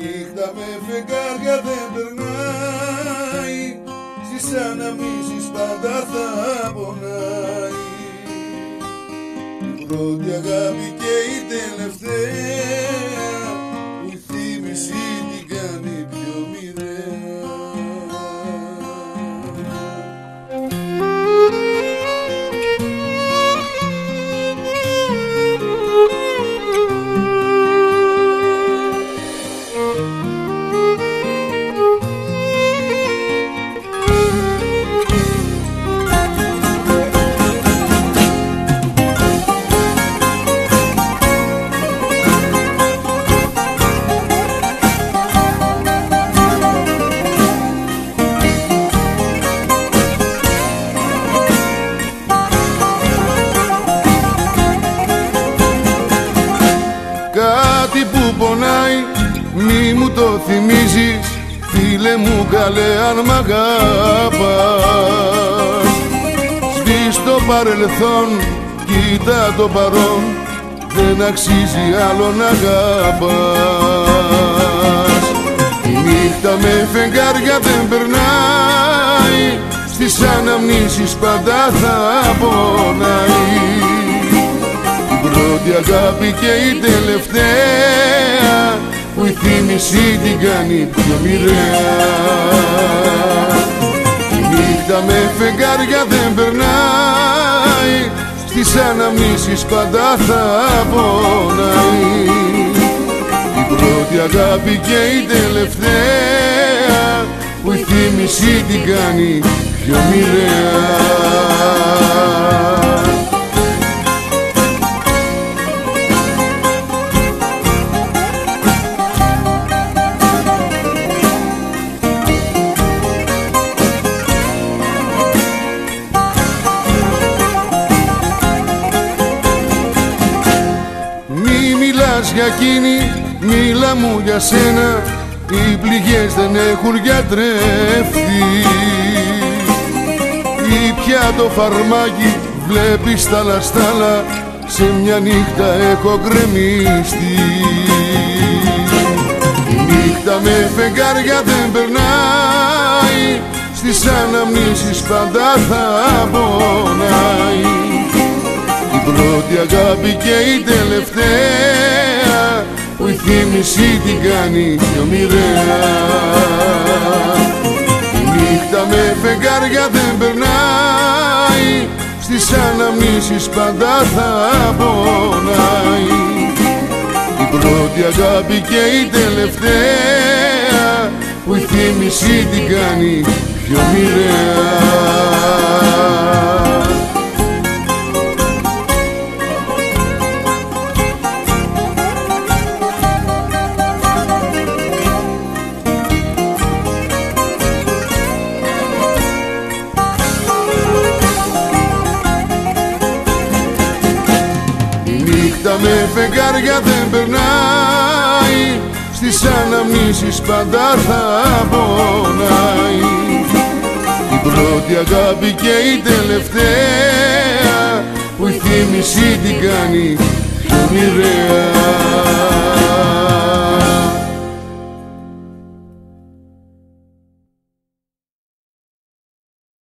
νύχτα με φεγγάρια δεν περνάει, στις αναμνήσεις πάντα θα πονάει. Η πρώτη αγάπη και η τελευταία, που η θύμηση την κάνει πιο μοιραία. Κάτι που πονάει μη μου το θυμίζεις, φίλε μου καλέ αν μ' αγαπάς. Σβήσ' το παρελθόν, κοίτα το παρόν, δεν αξίζει άλλο να αγαπάς. Η νύχτα με φεγγάρια δεν περνάει, στις αναμνήσεις πάντα θα πονάει. Η πρώτη αγάπη και η τελευταία, που η θύμηση την κάνει πιο μοιραία. Η νύχτα με φεγγάρια δεν περνάει, στις αναμνήσεις πάντα θα πονάει. Η πρώτη αγάπη και η τελευταία, που η θύμηση την κάνει πιο μοιραία. Για εκείνη, μίλα μου για σένα, οι πληγές δεν έχουν γιατρεύτη. Ή πια το φαρμάκι βλέπεις τα λαστάλα, σε μια νύχτα έχω γκρεμιστεί. Η νύχτα με φεγγάρια δεν περνάει, στις αναμνήσεις πάντα θα πονάει. Η πρώτη αγάπη και η τελευταία, που η θύμηση την κάνει πιο μοιραία. Η νύχτα με φεγγάρια δεν περνάει, στις αναμνήσεις πάντα θα πονάει. Η πρώτη αγάπη και η τελευταία, που η θύμηση την κάνει πιο μοιραία. Με φεγγάρια δεν περνάει, στις αναμνήσεις πάντα θα πονάει. Η πρώτη αγάπη και η τελευταία, που η θύμηση την κάνει πιο μοιραία.